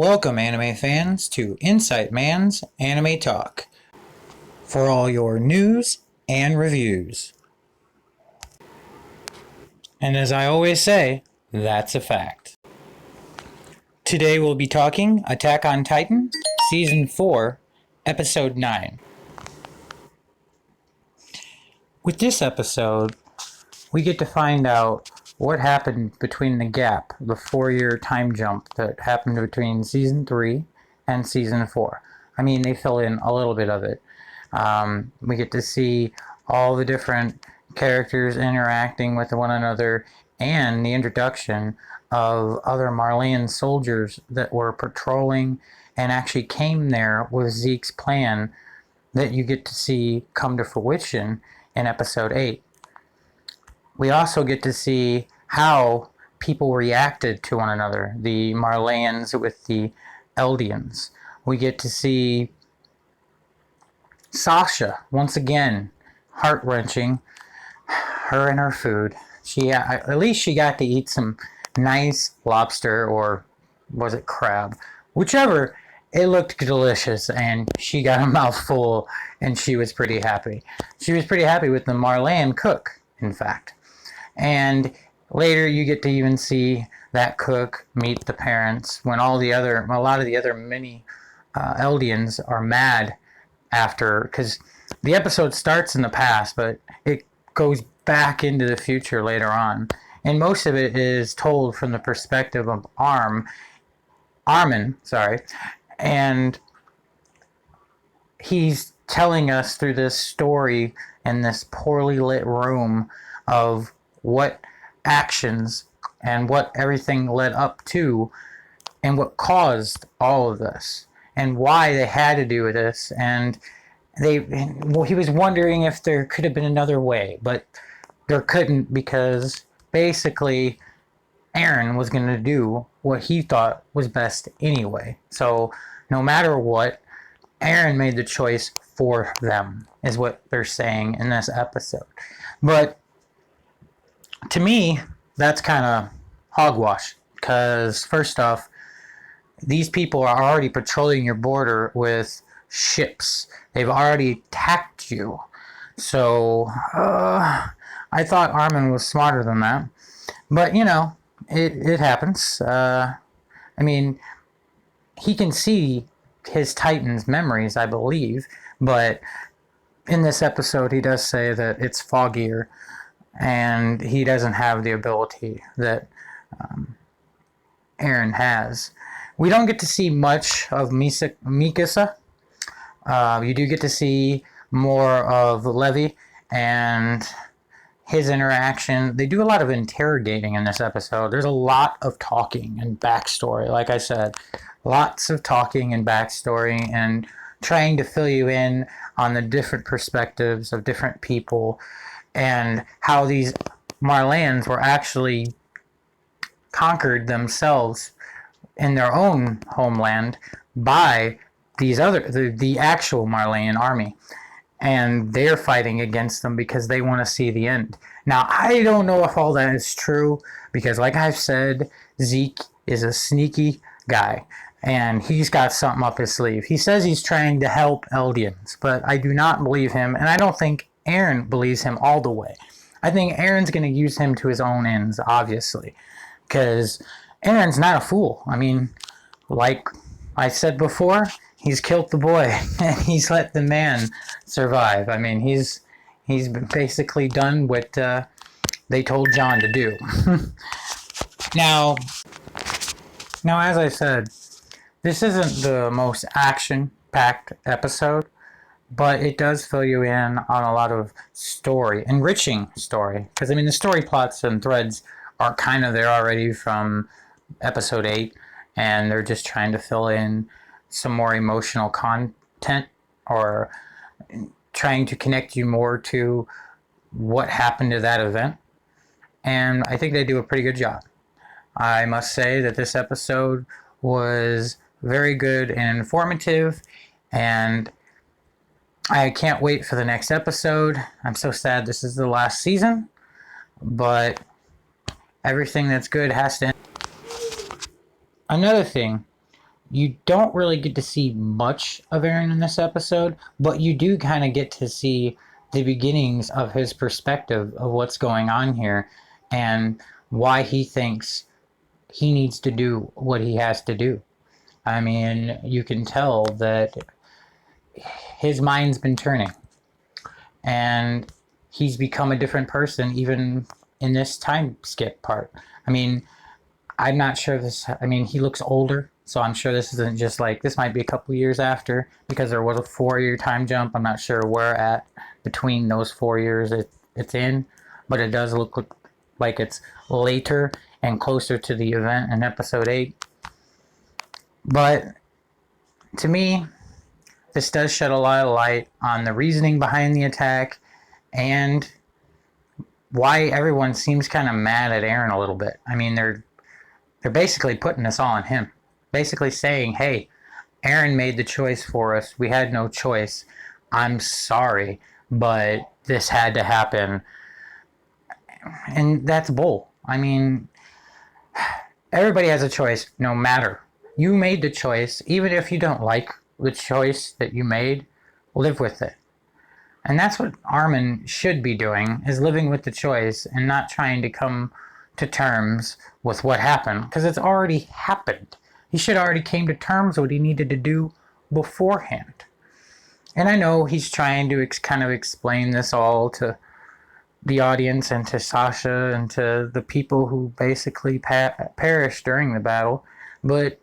Welcome, anime fans, to Insight Man's Anime Talk for all your news and reviews. And as I always say, that's a fact. Today we'll be talking Attack on Titan, Season 4, Episode 9. With this episode, we get to find out what happened between the gap, the 4-year time jump that happened between Season 3 and Season 4. I mean, they fill in a little bit of it. We get to see all the different characters interacting with one another and the introduction of other Marleyan soldiers that were patrolling and actually came there with Zeke's plan that you get to see come to fruition in Episode 8. We also get to see how people reacted to one another, the Marleyans with the Eldians. We get to see Sasha, once again, heart-wrenching, her and her food. At least she got to eat some nice lobster, or was it crab? Whichever, it looked delicious, and she got a mouthful, and she was pretty happy. She was pretty happy with the Marleyan cook, in fact. And later you get to even see that cook meet the parents when a lot of the other mini Eldians are mad after, because the episode starts in the past, but it goes back into the future later on. And most of it is told from the perspective of Armin, and he's telling us through this story in this poorly lit room of what actions and what everything led up to and what caused all of this and why they had to do this. And he was wondering if there could have been another way, but there couldn't, because basically Eren was going to do what he thought was best anyway. So no matter what, Eren made the choice for them, is what they're saying in this episode. But to me, that's kind of hogwash, because first off, these people are already patrolling your border with ships. They've already attacked you. So, I thought Armin was smarter than that. But, it happens. I mean, he can see his Titan's memories, I believe, but in this episode he does say that it's foggier, and he doesn't have the ability that Eren has. We don't get to see much of Mikasa. You do get to see more of Levi and his interaction. They do a lot of interrogating in this episode. There's a lot of talking and backstory. Like I said, lots of talking and backstory and trying to fill you in on the different perspectives of different people and how these Marleyans were actually conquered themselves in their own homeland by the actual Marleyan army. And they're fighting against them because they want to see the end. Now, I don't know if all that is true, because like I've said, Zeke is a sneaky guy, and he's got something up his sleeve. He says he's trying to help Eldians, but I do not believe him, and I don't think Eren believes him all the way. I think Eren's going to use him to his own ends, obviously, because Eren's not a fool. I mean, like I said before, he's killed the boy, and he's let the man survive. I mean, he's basically done what they told John to do. Now, as I said, this isn't the most action-packed episode, but it does fill you in on a lot of story, enriching story. Because, I mean, the story plots and threads are kind of there already from Episode 8, and they're just trying to fill in some more emotional content, or trying to connect you more to what happened to that event. And I think they do a pretty good job. I must say that this episode was very good and informative, and I can't wait for the next episode. I'm so sad this is the last season, but everything that's good has to end. Another thing you don't really get to see much of Eren in this episode, but you do kind of get to see the beginnings of his perspective of what's going on here and why he thinks he needs to do what he has to do. I mean, you can tell that his mind's been turning and he's become a different person even in this time skip part. I mean, I'm not sure this, I mean, he looks older, so I'm sure this isn't just like, this might be a couple years after, because there was a 4-year time jump. I'm not sure where at between those 4 years it's in, but it does look like it's later and closer to the event in episode 8. But to me, this does shed a lot of light on the reasoning behind the attack and why everyone seems kind of mad at Eren a little bit. I mean, they're basically putting this all on him. Basically saying, hey, Eren made the choice for us. We had no choice. I'm sorry, but this had to happen. And that's bull. I mean, everybody has a choice no matter. You made the choice. Even if you don't like the choice that you made, live with it. And that's what Armin should be doing, is living with the choice and not trying to come to terms with what happened, because it's already happened. He should already came to terms with what he needed to do beforehand. And I know he's trying to kind of explain this all to the audience and to Sasha and to the people who basically perished during the battle, but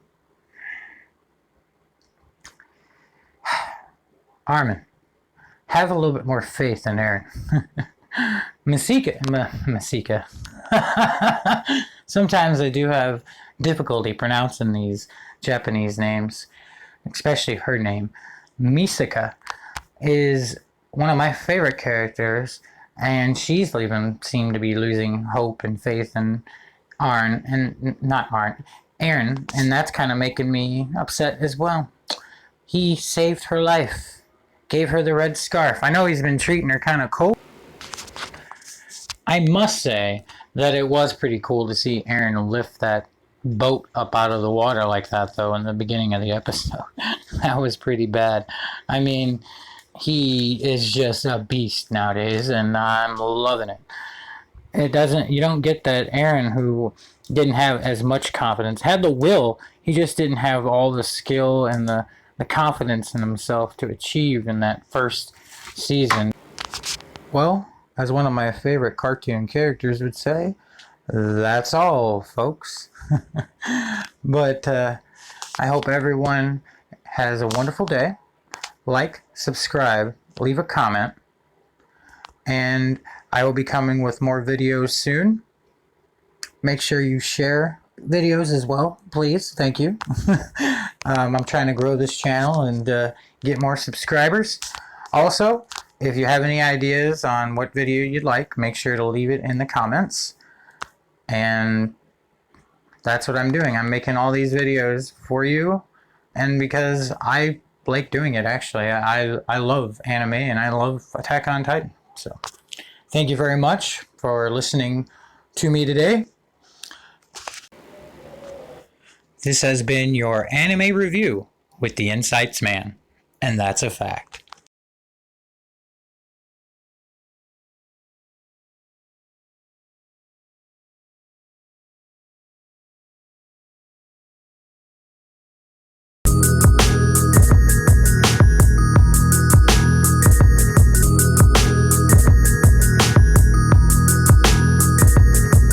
Armin, have a little bit more faith in Eren. Masika. Sometimes I do have difficulty pronouncing these Japanese names, especially her name. Misaka is one of my favorite characters, and she's even seemed to be losing hope and faith in Eren, and that's kind of making me upset as well. He saved her life, gave her the red scarf. I know he's been treating her kind of cold. I must say that it was pretty cool to see Eren lift that boat up out of the water like that, though, in the beginning of the episode. That was pretty bad. I mean, he is just a beast nowadays, and I'm loving it. You don't get that Eren, who didn't have as much confidence, had the will, he just didn't have all the skill and the confidence in himself to achieve in that first season. Well, as one of my favorite cartoon characters would say, that's all, folks. But I hope everyone has a wonderful day. Like, subscribe, leave a comment, and I will be coming with more videos soon. Make sure you share videos as well, please. Thank you. I'm trying to grow this channel and get more subscribers. Also, if you have any ideas on what video you'd like, make sure to leave it in the comments. And that's what I'm doing. I'm making all these videos for you, and because I like doing it, actually. I love anime and I love Attack on Titan. So thank you very much for listening to me today. This has been your anime review with the Insights Man, and that's a fact.